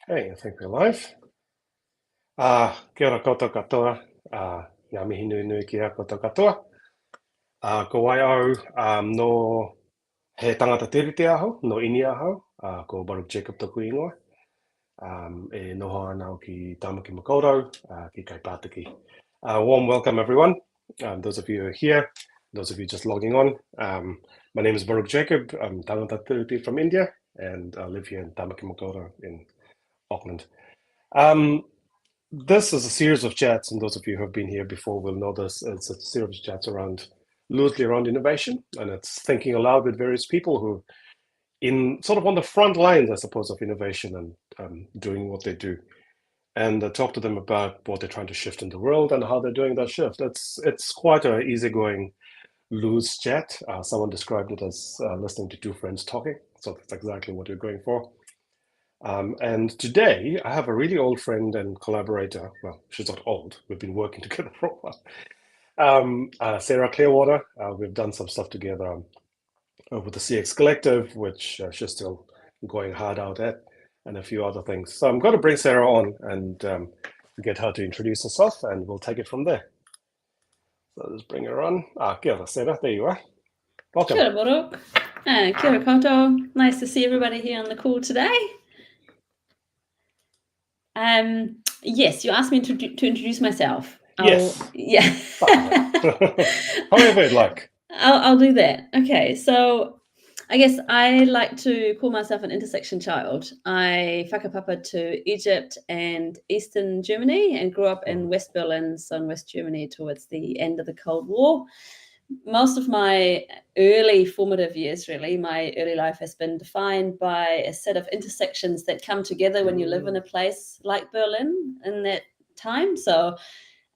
Hey, I think we're live. Kia ora koutou katoa. Ngā mihi nui nui ki a koutou katoa. Ko wai au no he tangata tiriti ahau, no ini ahau, ko Baruch Jacob toku ingoa. E noho ana au ki Tamaki Makaurau, ki kai Pātiki. Warm welcome everyone. Those of you who are here, those of you just logging on. My name is Baruch Jacob. I'm tangata tiriti from India and I live here in Tamaki Makaurau in Auckland. This is a series of chats, and those of you who have been here before will know this. It's a series of chats loosely around innovation, and it's thinking aloud with various people who, in sort of on the front lines, I suppose, of innovation and doing what they do, and talk to them about what they're trying to shift in the world and how they're doing that shift. It's quite a easygoing, loose chat. Someone described it as listening to two friends talking, so that's exactly what we're going for. And today I have a really old friend and collaborator. Well, she's not old. We've been working together for a while. Sarah Clearwater. We've done some stuff together with the CX Collective, which she's still going hard out at, and a few other things. So I'm going to bring Sarah on and get her to introduce herself, and we'll take it from there. So let's bring her on. Kia ora, Sarah. There you are. Welcome. Kia ora, Baruch. Kia ora koutou. Nice to see everybody here on the call today. Yes, you asked me to introduce myself. Yes. Yeah. However you'd like. I'll do that. Okay, so I guess I like to call myself an intersection child. I whakapapa to Egypt and Eastern Germany and grew up in West Berlin, so in West Germany towards the end of the Cold War. Most of my early formative years, really, my early life has been defined by a set of intersections that come together when you live in a place like Berlin in that time. So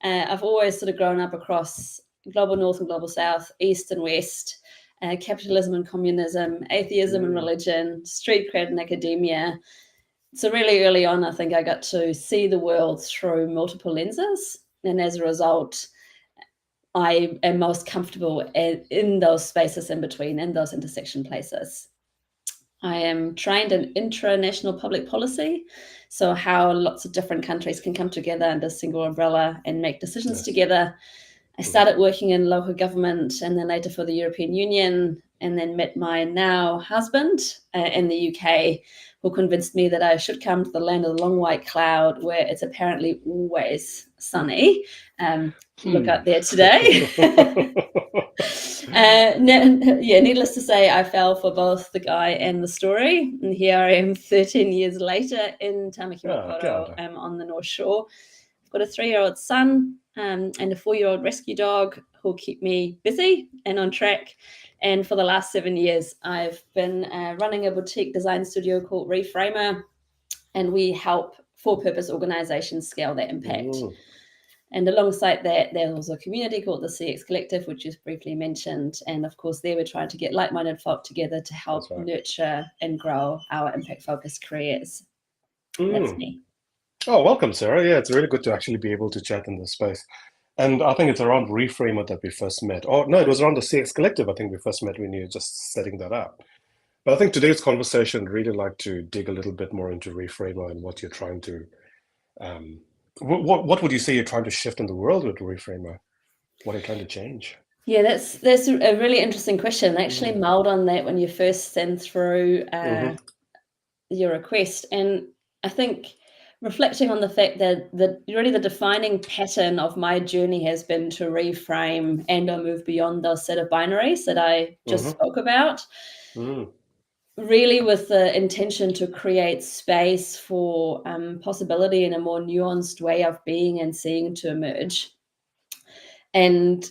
I've always sort of grown up across global north and global south, east and west, capitalism and communism, atheism and religion, street cred and academia. So really early on, I think I got to see the world through multiple lenses. And as a result, I am most comfortable in those spaces in between, in those intersection places. I am trained in international public policy, so how lots of different countries can come together under a single umbrella and make decisions together. I started working in local government and then later for the European Union, and then met my now husband in the UK, who convinced me that I should come to the land of the long white cloud, where it's apparently always sunny. Look out there today. Needless to say, I fell for both the guy and the story. And here I am 13 years later in Tamaki Makaurau, on the North Shore. I've got a 3-year-old son and a 4-year-old rescue dog who'll keep me busy and on track. And for the last 7 years, I've been running a boutique design studio called Reframer, and we help for-purpose organizations scale their impact. And alongside that, there's a community called the CX Collective, which is briefly mentioned. And of course, there we're trying to get like-minded folk together to help nurture and grow our impact-focused careers. That's me. Oh, welcome, Sarah. Yeah, it's really good to actually be able to chat in this space. And I think it's around Reframer that we first met. Oh, no, it was around the CX Collective, I think we first met when you were just setting that up. But I think today's conversation really like to dig a little bit more into Reframer and what you're trying to, what would you say you're trying to shift in the world with Reframer? What are you trying to change? Yeah, that's a really interesting question. I actually mulled on that when you first sent through your request. And I think reflecting on the fact that really the defining pattern of my journey has been to reframe and or move beyond those set of binaries that I just spoke about, really with the intention to create space for possibility and a more nuanced way of being and seeing to emerge. And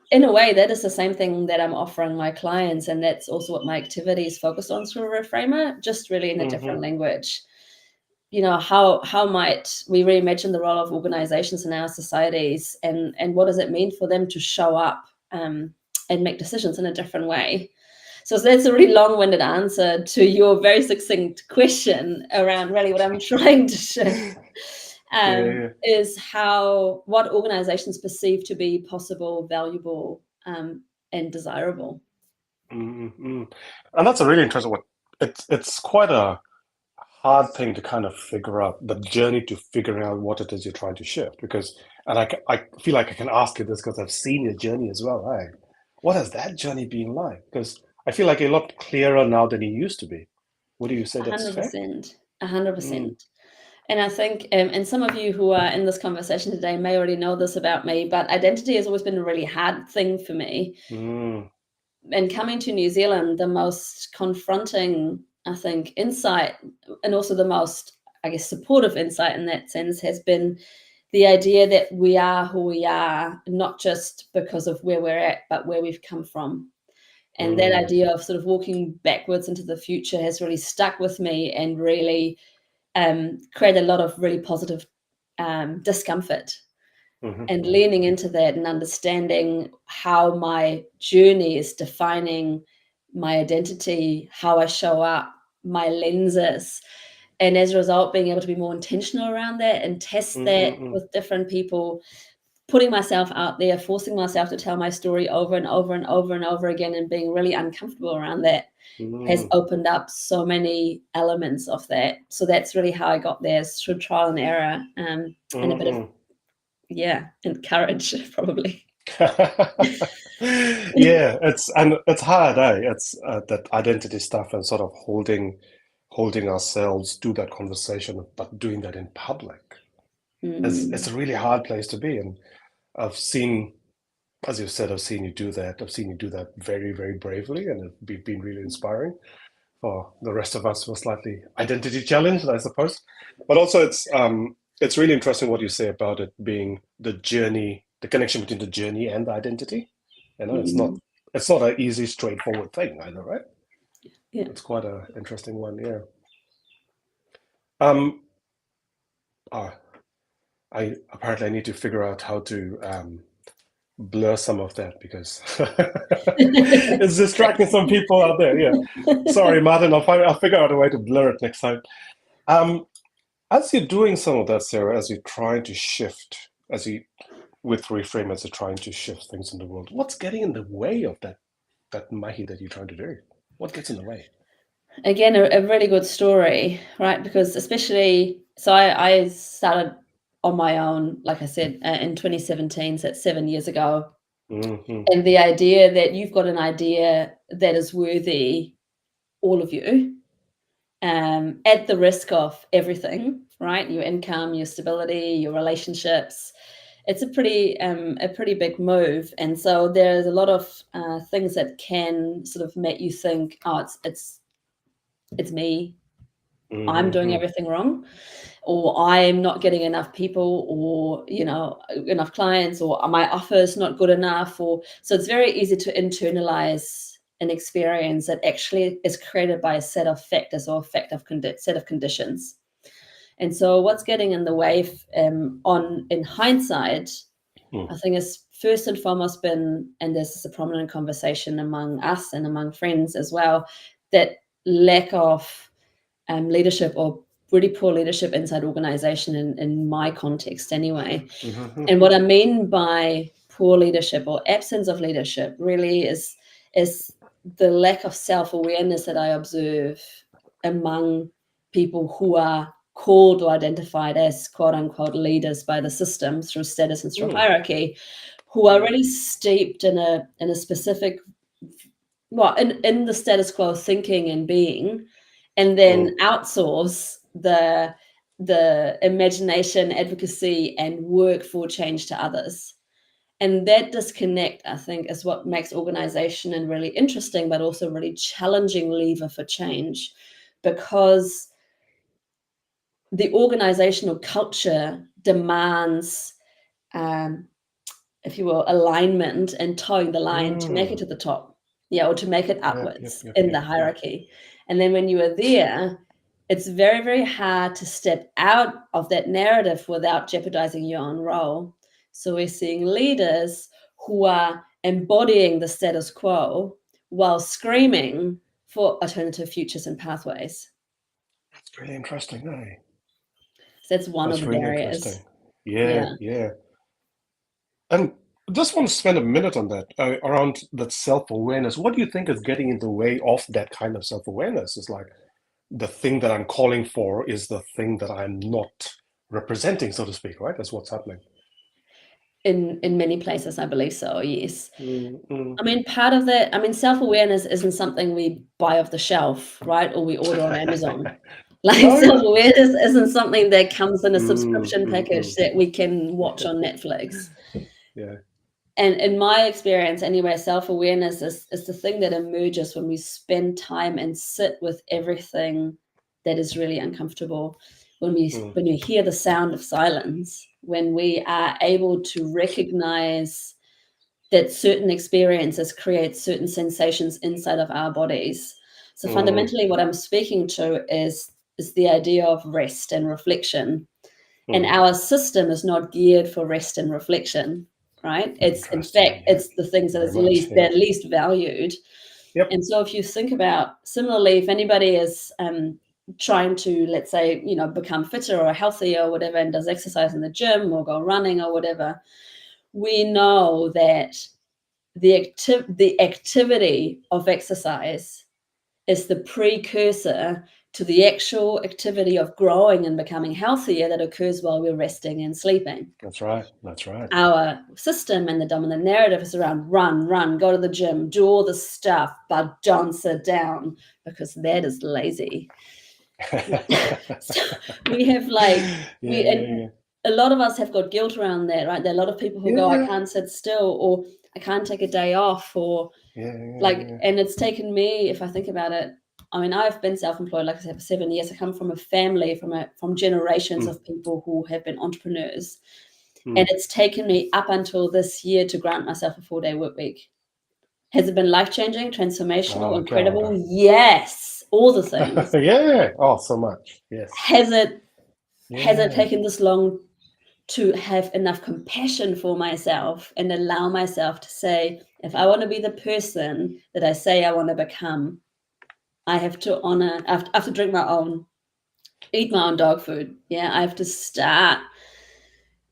in a way, that is the same thing that I'm offering my clients, and that's also what my activity is focused on through Reframer, just really in a different language. You know, how might we reimagine the role of organizations in our societies, and what does it mean for them to show up and make decisions in a different way? So that's a really long-winded answer to your very succinct question around really what I'm trying to shift. Is what organizations perceive to be possible, valuable, and desirable. And that's a really interesting one. It's quite a hard thing to kind of figure out, the journey to figuring out what it is you're trying to shift. Because, and I feel like I can ask you this because I've seen your journey as well. Hey, what has that journey been like? Because I feel like you're a lot clearer now than you used to be. Would you say that's fair? 100%, 100%. Mm, And I think, and some of you who are in this conversation today may already know this about me, but identity has always been a really hard thing for me. mm, And coming to New Zealand, the most confronting, I think, insight, and also the most, I guess, supportive insight in that sense, has been the idea that we are who we are, not just because of where we're at, but where we've come from. And that mm, idea of sort of walking backwards into the future has really stuck with me and really created a lot of really positive discomfort. mhm, And mhm, leaning into that and understanding how my journey is defining my identity, how I show up, my lenses. And as a result, being able to be more intentional around that and test mm, that mm, mm, with different people, putting myself out there, forcing myself to tell my story over and over and over and over again, and being really uncomfortable around that has mm, opened up so many elements of that. So that's really how I got there, through trial and error, and a bit of, mm, yeah, and courage, probably. mm. Yeah, it's hard, eh? It's that identity stuff and sort of holding ourselves to that conversation, but doing that in public. It's Mm, a really hard place to be. And I've seen, as you said, I've seen you do that. I've seen you do that very, very bravely, and it's been really inspiring for the rest of us who are slightly identity challenged, I suppose. But also, it's really interesting what you say about it being the journey, the connection between the journey and the identity. You know, mm, it's not an easy, straightforward thing either, right? yeah. It's quite an interesting one, yeah. Um, ah, I apparently I need to figure out how to blur some of that because it's distracting some people out there. Yeah, sorry, Martin. I'll figure out a way to blur it next time. Um, as you're doing some of that, Sarah, as you're trying to shift, as you with reframe, as you're trying to shift things in the world, what's getting in the way of that mahi that you're trying to do? What gets in the way? Again, a really good story, right? Because especially, so I started on my own, like I said, in 2017, so that's 7 years ago. Hmm. And the idea that you've got an idea that is worthy, all of you, at the risk of everything, right? Your income, your stability, your relationships. It's a pretty big move, and so there's a lot of things that can sort of make you think, oh, it's me. I'm doing Hmm. everything wrong, or I'm not getting enough people, or enough clients, or my offer's not good enough, or so it's very easy to internalize an experience that actually is created by a set of factors or set of conditions. And so what's getting in the way, on in hindsight, I think is first and foremost been, and this is a prominent conversation among us and among friends as well, that lack of leadership, or really poor leadership inside organization, in my context anyway. And Hmm. what I mean by poor leadership or absence of leadership really is the lack of self-awareness that I observe among people who are called or identified as quote unquote leaders by the system through status and through Mm, hierarchy, who are really steeped in a specific, well, in the status quo thinking and being, and then mm, outsource the imagination, advocacy, and work for change to others. And that disconnect, I think, is what makes organization and really interesting, but also really challenging lever for change, because the organizational culture demands, um, if you will, alignment and towing the line to make it mm. to the top, yeah, or to make it Yep, yep, upwards yep, in the yep, yep. hierarchy. And then when you are there, it's very, very hard to step out of that narrative without jeopardizing your own role. So we're seeing leaders who are embodying the status quo while screaming for alternative futures and pathways. That's really interesting, eh? So that's one of That's the really barriers. interesting. Yeah, Yeah. yeah. And just want to spend a minute on that, around that self-awareness. What do you think is getting in the way of that kind of self-awareness? Is like the thing that I'm calling for is the thing that I'm not representing, so to speak, right? That's what's happening. In many places, I believe so, yes. Mm, I mean, part of that, I mean, self-awareness isn't something we buy off the shelf, right? Or we order on Amazon. Like, Oh yeah. self-awareness isn't something that comes in a Mm, subscription mm, package mm. that we can watch on Netflix. Yeah. And in my experience, anyway, self-awareness is the thing that emerges when we spend time and sit with everything that is really uncomfortable. When Mm, you hear the sound of silence, when we are able to recognize that certain experiences create certain sensations inside of our bodies. So mm, fundamentally, what I'm speaking to is the idea of rest and reflection. And mm. our system is not geared for rest and reflection, right? It's in fact, Interesting. Yeah. it's the things that Very is much. least Yeah. they're least valued. Yep. And so if you think about similarly, if anybody is trying to, let's say, become fitter or healthier or whatever, and does exercise in the gym or go running or whatever, we know that the activity of exercise is the precursor to the actual activity of growing and becoming healthier that occurs while we're resting and sleeping. That's right. That's right. Our system and the dominant narrative is around run, go to the gym, do all the stuff, but don't sit down because that is lazy. So we have Yeah. a lot of us have got guilt around that, right? There are a lot of people who go, I Yeah. can't sit still, or I can't take a day off, or Yeah. and it's taken me, if I think about it, I mean, I've been self-employed, like I said, for 7 years. I come from a family, from generations Mm, of people who have been entrepreneurs. And mm. it's taken me up until this year to grant myself a 4-day work week. Has it been life-changing, transformational, Oh incredible? God. Yes, all the things. Yeah. Oh, so much. Yes. Has it Yeah. taken this long to have enough compassion for myself and allow myself to say, if I want to be the person that I say I want to become, I have to honor, I have to drink my own, eat my own dog food. Yeah, I have to start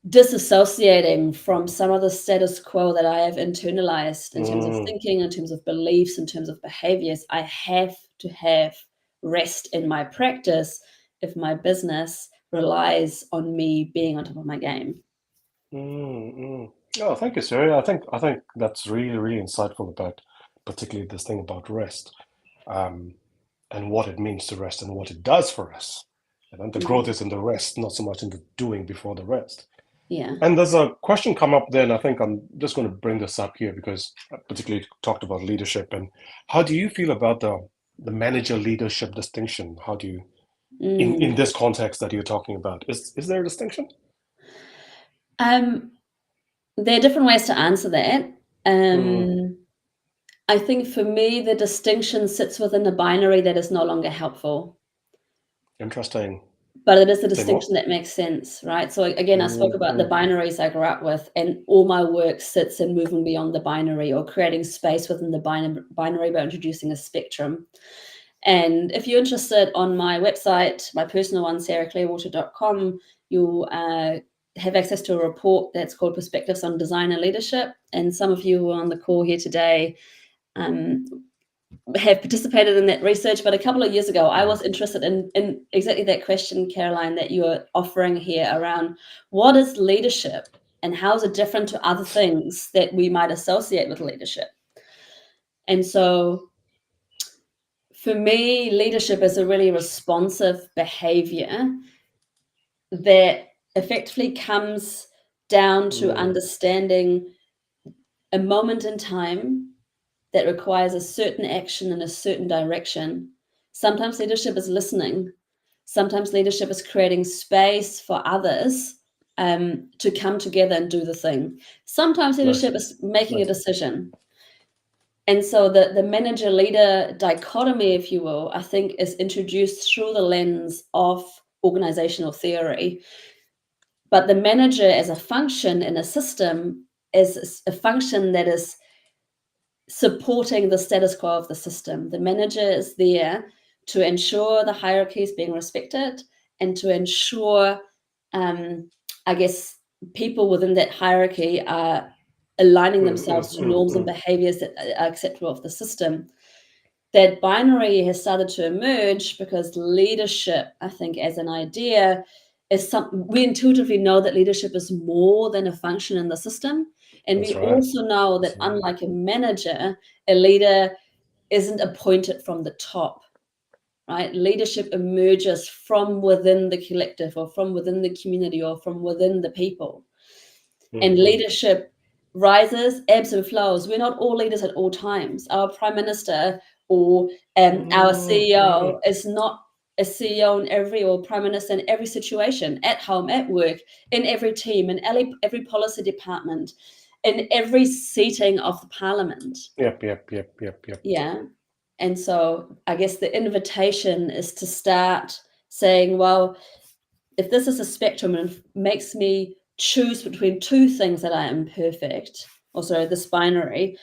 disassociating from some of the status quo that I have internalized in terms of Mm, thinking, in terms of beliefs, in terms of behaviors. I have to have rest in my practice if my business relies on me being on top of my game. mm. Oh, thank you, sir. I think that's really, really insightful about particularly this thing about rest, um, and what it means to rest and what it does for us. And the growth Mhm. is in the rest, not so much in the doing before the rest. Yeah. And there's a question come up then. I think I'm just going to bring this up here because I particularly talked about leadership. And how do you feel about the manager leadership distinction? How do you in Mm. this context that you're talking about? Is there a distinction? Um, there are different ways to answer that. Mm, Um, I think for me, the distinction sits within a binary that is no longer helpful. interesting. But it is a Say more. distinction that makes sense, right? So again, I spoke about the Mm, binaries I grew up with, and all my work sits in moving beyond the binary or creating space within the binary by introducing a spectrum. And if you're interested, on my website, my personal one, sarahclearwater.com, you'll have access to a report that's called Perspectives on Design and Leadership. And some of you who are on the call here today um, have participated in that research, but a couple of years ago, I mm, was interested in exactly that question, Caroline, that you are offering here around what is leadership and how is it different to other things that we might associate with leadership. And so for me, leadership is a really responsive behavior that effectively comes down to mm, understanding a moment in time that requires a certain action in a certain direction. Sometimes leadership is listening. Sometimes leadership is creating space for others to come together and do the thing. Sometimes nice, leadership is making a nice. decision. And so the manager leader dichotomy, if you will, I think is introduced through the lens of organizational theory. But the manager as a function in a system is a function that is supporting the status quo of the system. The manager is there to ensure the hierarchy is being respected and to ensure, I guess, people within that hierarchy are aligning Mm, mm, themselves to mm, norms and mm. behaviors that are acceptable of the system. that binary has started to emerge because leadership, I think, as an idea, is something we intuitively know that leadership is more than a function in the system. And That's we right. also know that, That's right. unlike a manager, a leader isn't appointed from the top, right? Leadership emerges from within the collective or from within the community or from within the people. And leadership rises, ebbs and flows. We're not all leaders at all times. Our prime minister or our CEO is not a CEO in every, or prime minister in every situation, at home, at work, in every team, in every policy department, in every seating of the parliament. Yep. Yeah. And so I guess the invitation is to start saying, well, if this is a spectrum and makes me choose between two things that are imperfect, or sorry, this binary,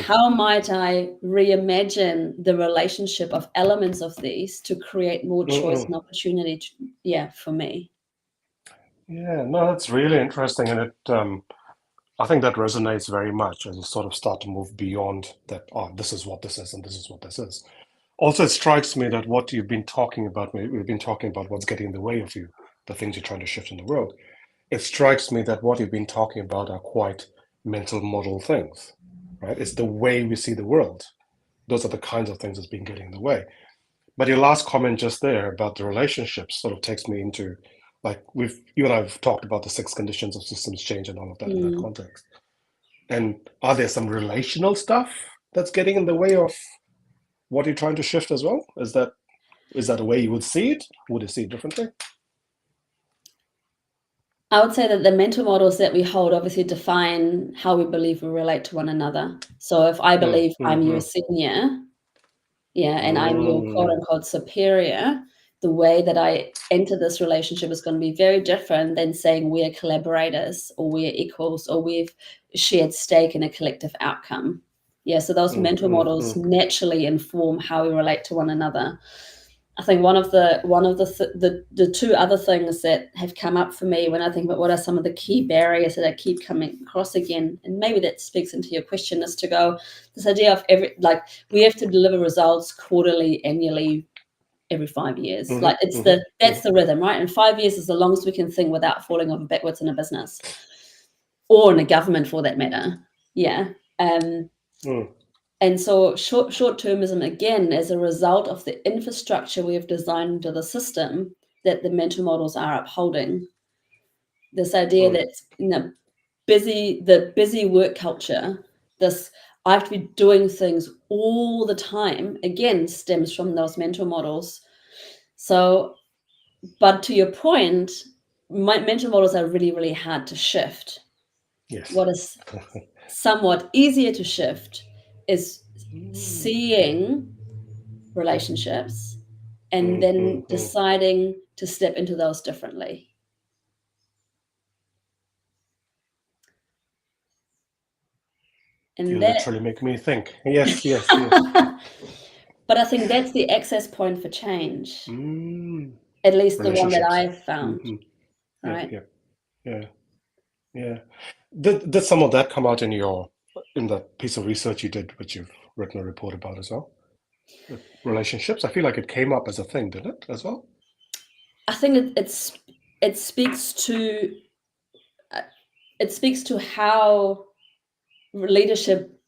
how might I reimagine the relationship of elements of these to create more choice and opportunity for me? Yeah, no, that's really interesting. And I think that resonates very much as you sort of start to move beyond that, oh, this is what this is and this is what this is. Also, it strikes me that what you've been talking about, we've been talking about what's getting in the way of you, the things you're trying to shift in the world. It strikes me that what you've been talking about are quite mental model things, right? It's the way we see the world. Those are the kinds of things that's been getting in the way. But your last comment just there about the relationships sort of takes me into, like, you and I have talked about the 6 conditions of systems change and all of that in that context. And are there some relational stuff that's getting in the way of what you're trying to shift as well? Is that a way you would see it? Would you see it differently? I would say that the mental models that we hold obviously define how we believe we relate to one another. So if I believe I'm your senior, and I'm your quote unquote superior, the way that I enter this relationship is going to be very different than saying we're collaborators or we're equals or we've shared stake in a collective outcome. Yeah, so those mental models naturally inform how we relate to one another. I think one of the two other things that have come up for me when I think about what are some of the key barriers that I keep coming across again, and maybe that speaks into your question, is to go this idea of we have to deliver results quarterly, annually, every 5 years. Like that's the rhythm, right? And 5 years is the longest we can think without falling over backwards in a business or in a government for that matter. Yeah. And so short-termism, again, as a result of the infrastructure we have designed into the system that the mental models are upholding. This idea that, the busy work culture, this I have to be doing things all the time, again, stems from those mental models. So, but to your point, my mental models are really, really hard to shift. Yes. What is somewhat easier to shift is seeing relationships and then deciding to step into those differently. And You that literally make me think. Yes. but I think that's the access point for change. At least the one that Relationships. I've found. Right. Yeah. Did some of that come out in the piece of research you did, which you've written a report about as well? The relationships. I feel like it came up as a thing, did it as well? I think it speaks to how leadership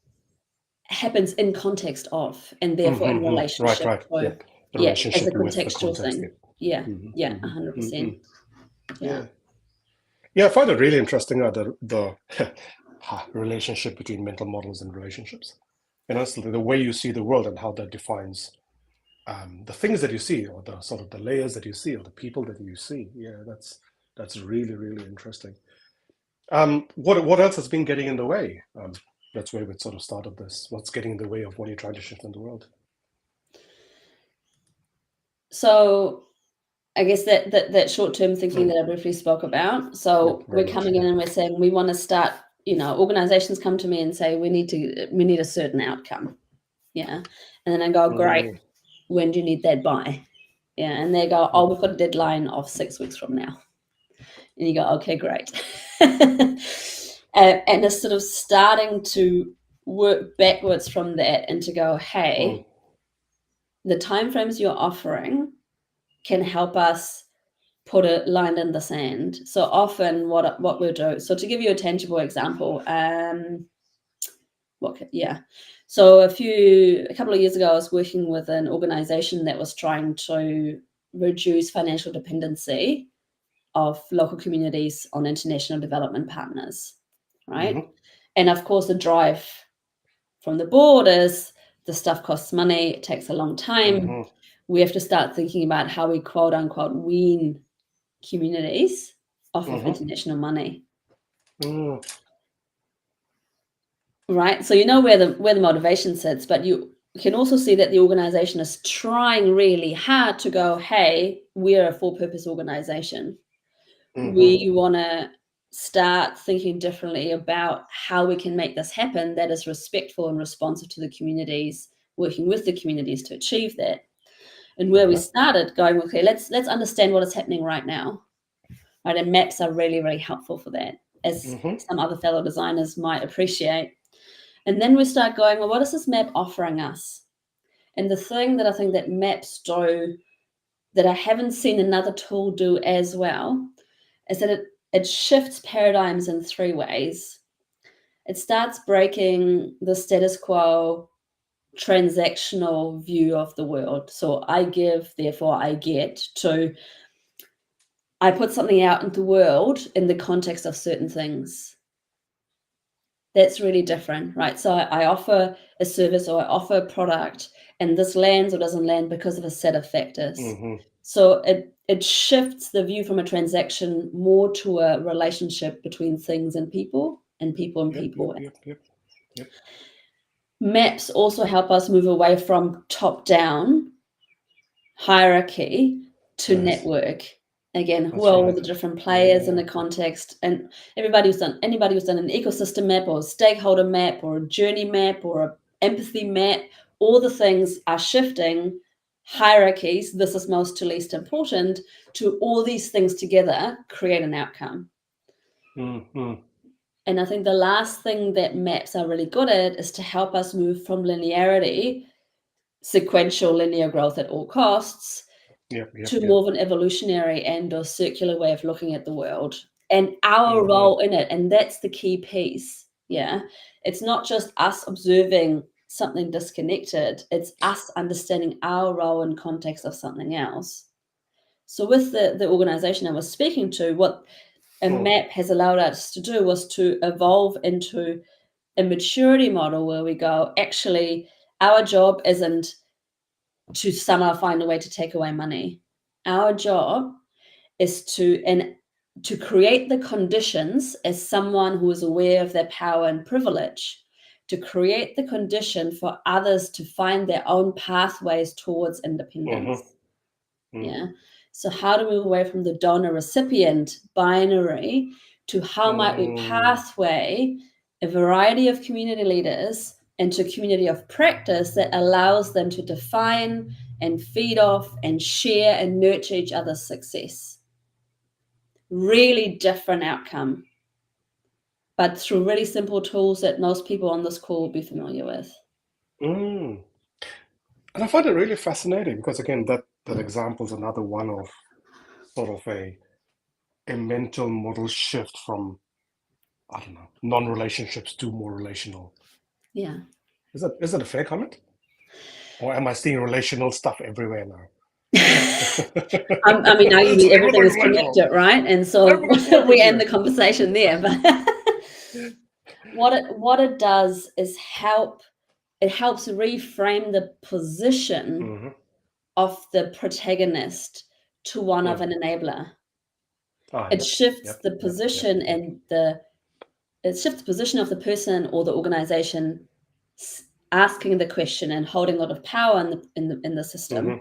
happens in context of, and therefore in relationship. Right. So, Yep. The as a relationship with the contextual context. thing. Yep. 100%. Yeah. Yeah, I find it really interesting the relationship between mental models and relationships. And that's the way you see the world and how that defines the things that you see, or the sort of the layers that you see, or the people that you see. Yeah, that's really, really interesting. What else has been getting in the way? That's where we sort of started this. What's getting in the way of what you're trying to shift in the world? So I guess that short-term thinking that I briefly spoke about. So we're coming in and we're saying we want to start, organizations come to me and say we need a certain outcome. Yeah. And then I go, great, when do you need that by? Yeah. And they go, oh, we've got a deadline of 6 weeks from now. And you go, okay, great. And it's sort of starting to work backwards from that and to go, hey, the timeframes you're offering can help us put a line in the sand. So often what we'll do, so to give you a tangible example, so a couple of years ago, I was working with an organization that was trying to reduce financial dependency of local communities on international development partners, right? Mm-hmm. And of course, the drive from the board is the stuff costs money, it takes a long time. Mm-hmm. We have to start thinking about how we quote unquote wean communities off of international money. Mm. Right? So you know where the motivation sits, but you can also see that the organization is trying really hard to go, hey, we're a for-purpose organization. We want to start thinking differently about how we can make this happen that is respectful and responsive to the communities, working with the communities to achieve that. And where we started going, okay, let's understand what is happening right now. Right? And maps are really, really helpful for that, as some other fellow designers might appreciate. And then we start going, well, what is this map offering us? And the thing that I think that maps do that I haven't seen another tool do as well is that it shifts paradigms in three ways. It starts breaking the status quo transactional view of the world. So I give, therefore I get, to I put something out in the world in the context of certain things. That's really different, right? So I offer a service or I offer a product, and this lands or doesn't land because of a set of factors. So it shifts the view from a transaction more to a relationship between things and people and people and people. Yep. Maps also help us move away from top-down hierarchy to network. Again, who are all the different players in the context? And anybody who's done an ecosystem map or a stakeholder map or a journey map or an empathy map, all the things are shifting hierarchies. This is most to least important, to all these things together create an outcome. And I think the last thing that maps are really good at is to help us move from linearity, sequential linear growth at all costs, to more of an evolutionary and or circular way of looking at the world and our role in it. And that's the key piece. Yeah. It's not just us observing something disconnected. It's us understanding our role in context of something else. So with the organization I was speaking to, what a map has allowed us to do was to evolve into a maturity model where we go, actually, our job isn't to somehow find a way to take away money. Our job is to create the conditions as someone who is aware of their power and privilege, to create the condition for others to find their own pathways towards independence. Yeah. So how do we move away from the donor recipient binary to how might we pathway a variety of community leaders into a community of practice that allows them to define and feed off and share and nurture each other's success? Really different outcome, but through really simple tools that most people on this call will be familiar with. And I find it really fascinating because, again, that example is another one of sort of a mental model shift from, I don't know, non-relationships to more relational. Yeah. Is that a fair comment? Or am I seeing relational stuff everywhere now? I mean, arguably everything is connected, right? And so we end the conversation there. But what it does is it helps reframe the position of the protagonist to one of an enabler. It shifts the position and it shifts the position of the person or the organization asking the question and holding a lot of power in the system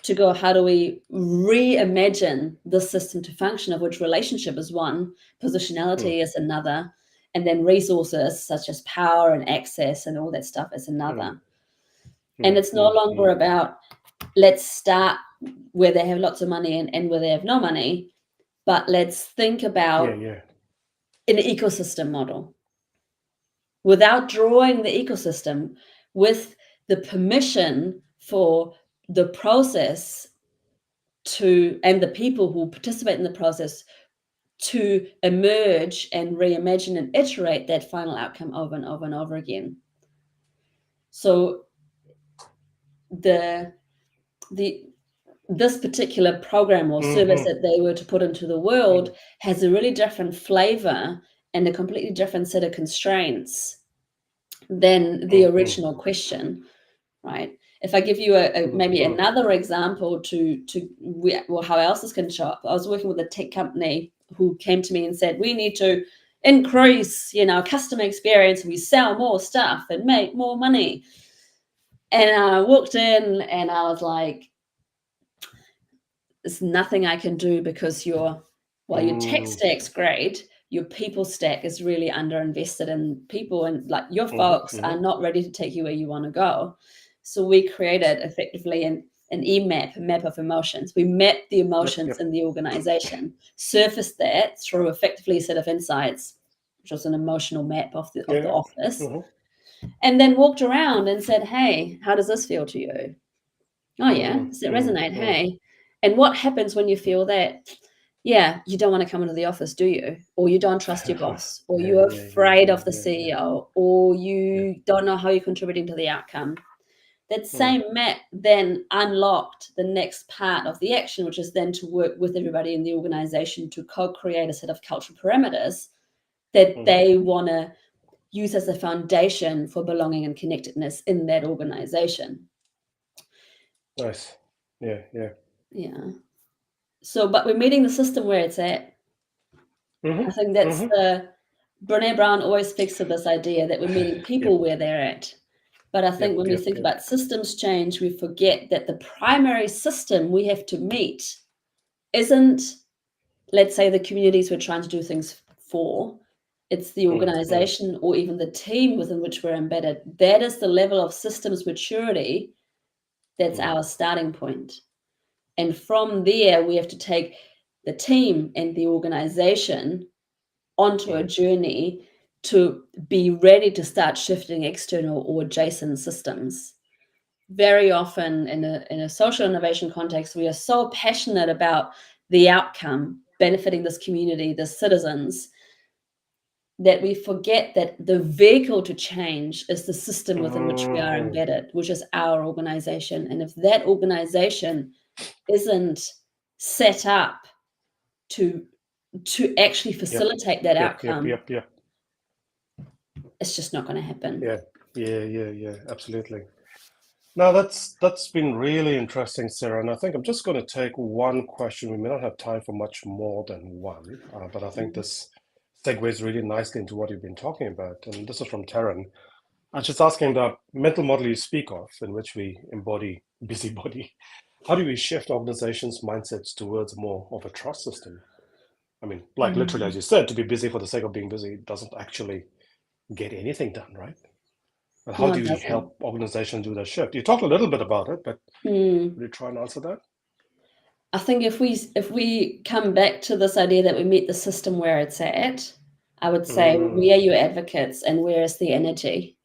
to go, how do we reimagine the system to function, of which relationship is one, positionality is another, and then resources such as power and access and all that stuff is another. And it's no longer about let's start where they have lots of money and where they have no money, but let's think about an ecosystem model without drawing the ecosystem, with the permission for the process and the people who participate in the process to emerge and reimagine and iterate that final outcome over and over and over again. So this particular program or service that they were to put into the world has a really different flavor and a completely different set of constraints than the original question, right? If I give you maybe another example to how else this can show up, I was working with a tech company who came to me and said, we need to increase, customer experience. We sell more stuff and make more money. And I walked in and I was like, there's nothing I can do because your tech stack's great, your people stack is really underinvested in people, and like your folks are not ready to take you where you want to go. So we created effectively an EMAP, a map of emotions. We mapped the emotions in the organization, surfaced that through effectively a set of insights, which was an emotional map of the office, and then walked around and said, hey, how does this feel to you? Oh, yeah. Does it resonate? Hey. And what happens when you feel that? Yeah, you don't want to come into the office, do you? Or you don't trust your boss, or you're afraid of the CEO, or you don't know how you're contributing to the outcome. That same map then unlocked the next part of the action, which is then to work with everybody in the organization to co-create a set of cultural parameters that they want to use as a foundation for belonging and connectedness in that organization. Nice. Yeah. So, but we're meeting the system where it's at. I think that's Brené Brown always speaks to this idea that we're meeting people where they're at. But I think when we think about systems change, we forget that the primary system we have to meet isn't, let's say, the communities we're trying to do things for. It's the organization or even the team within which we're embedded. That is the level of systems maturity that's our starting point. And from there, we have to take the team and the organization onto a journey to be ready to start shifting external or adjacent systems. Very often in a social innovation context, we are so passionate about the outcome benefiting this community, the citizens, that we forget that the vehicle to change is the system within which we are embedded, which is our organization. And if that organization isn't set up to actually facilitate that outcome, it's just not going to happen. Yeah, absolutely. Now that's been really interesting, Sarah, and I think I'm just going to take one question. We may not have time for much more than one, but I think this segues really nicely into what you've been talking about. And this is from Taryn. I was just asking the mental model you speak of, in which we embody busybody. How do we shift organizations' mindsets towards more of a trust system? I mean, like literally, as you said, to be busy for the sake of being busy doesn't actually get anything done, right? But how do we help organizations do that shift? You talked a little bit about it, but will you try and answer that? I think if we come back to this idea that we meet the system where it's at, I would say we are your advocates and where is the energy,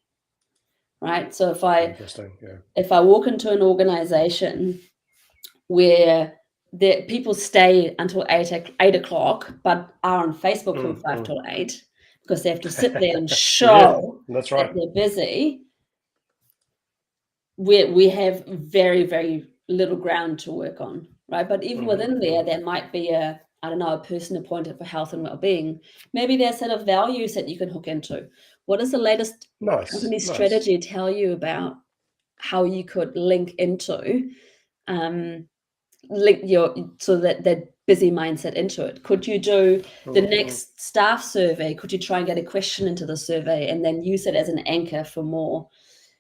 right? So if I walk into an organization where the people stay until 8 o'clock, but are on Facebook from 5 till 8 because they have to sit there and show that's right. that they're busy, we have very, very little ground to work on, right? But even within there might be a person appointed for health and well-being. Maybe there's a set of values that you can hook into. What does the latest company strategy tell you about how you could link into so that busy mindset into it? Could you do the next staff survey? Could you try and get a question into the survey and then use it as an anchor for more?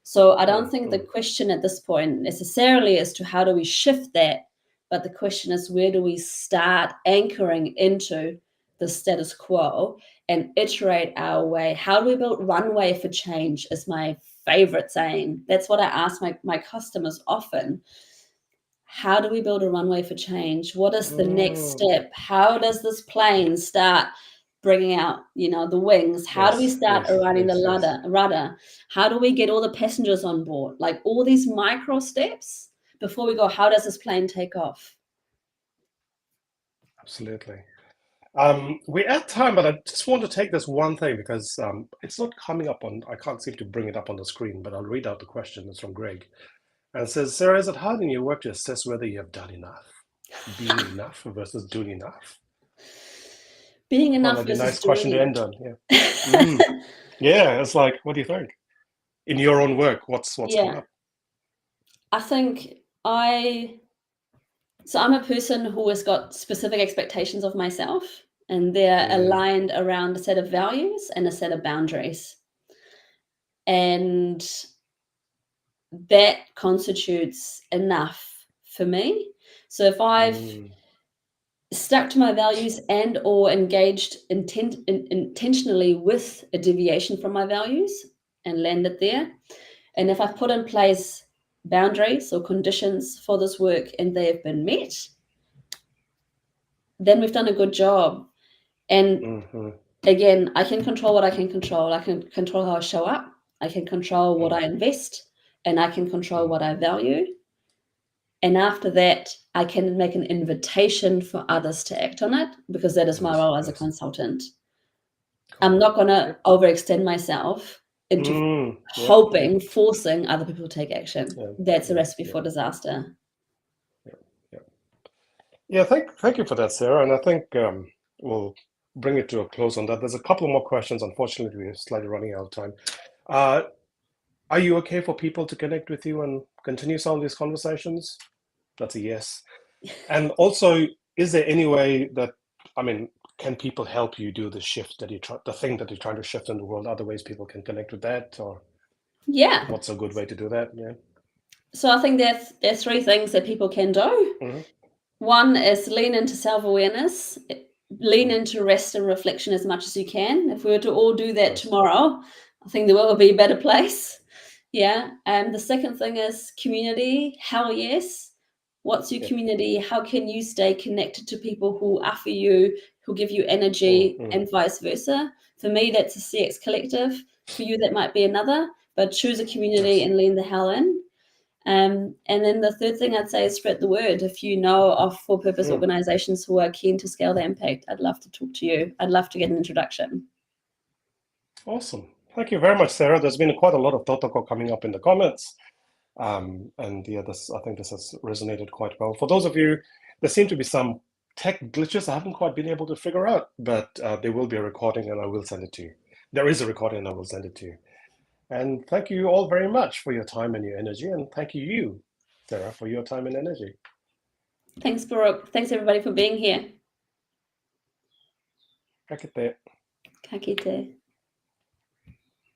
So I don't think the question at this point necessarily is to how do we shift that, but the question is where do we start anchoring into the status quo and iterate our way? How do we build runway for change is my favorite saying. That's what I ask my customers often. How do we build a runway for change? What is the next step? How does this plane start bringing out, the wings? How do we Yes, start yes, aligning the yes, yes. rudder? How do we get all the passengers on board? Like all these micro steps before we go, how does this plane take off? Absolutely. We're at time, but I just want to take this one thing because it's not coming up on, I can't seem to bring it up on the screen, but I'll read out the question. It's from Greg. And it says, Sarah, is it hard in your work to assess whether you have done enough, being enough versus doing enough? Being Well, enough that'd be a versus nice question doing to end it. on. Yeah. Yeah, it's like, what do you think? In your own work, what's come Yeah, up? I think I'm a person who has got specific expectations of myself, and they're Mm, aligned around a set of values and a set of boundaries. And that constitutes enough for me. So if I've mm, stuck to my values and or engaged intentionally with a deviation from my values and landed there, and if I've put in place boundaries or conditions for this work and they have been met, then we've done a good job. And mm-hmm, again, I can control what I can control. I can control how I show up. I can control what I invest, and I can control what I value. And after that, I can make an invitation for others to act on it because that is my yes, role as a yes. consultant. I'm Cool. not going to Yep. overextend myself into Yep, yep, forcing other people to take action. yeah, That's a yeah, recipe yeah, for disaster. yeah, yeah. Yeah, thank you for that, Sarah. And I think we'll bring it to a close on that. There's a couple more questions. Unfortunately, we're slightly running out of time. Uh, are you okay for people to connect with you and continue some of these conversations? That's a yes. And also, is there any way that, I mean, can people help you do the shift that the thing that you're trying to shift in the world? Other ways people can connect with that, or Yeah. what's a good way to do that? Yeah. So I think there's three things that people can do. Hmm. One is lean into self-awareness, lean Mm, into rest and reflection as much as you can. If we were to all do that yes. tomorrow, I think the world would be a better place. Yeah. And the second thing is community. Hell yes. What's your Yep. community? How can you stay connected to people who are for you, who give you energy, Mm, and vice versa? For me, that's a CX collective. For you, that might be another, but choose a community yes. and lean the hell in. And then the third thing I'd say is spread the word. If you know of for purpose Mm, organizations who are keen to scale their impact, I'd love to talk to you. I'd love to get an introduction. awesome. Thank you very much, Sarah. There's been quite a lot of tautoko coming up in the comments. And yeah, I think this has resonated quite well. For those of you, there seem to be some tech glitches I haven't quite been able to figure out, but there will be a recording and I will send it to you. There is a recording and I will send it to you. And thank you all very much for your time and your energy. And thank you, Sarah, for your time and energy. Thanks, Baruch. Thanks, everybody, for being here. Back at there. Ka kite.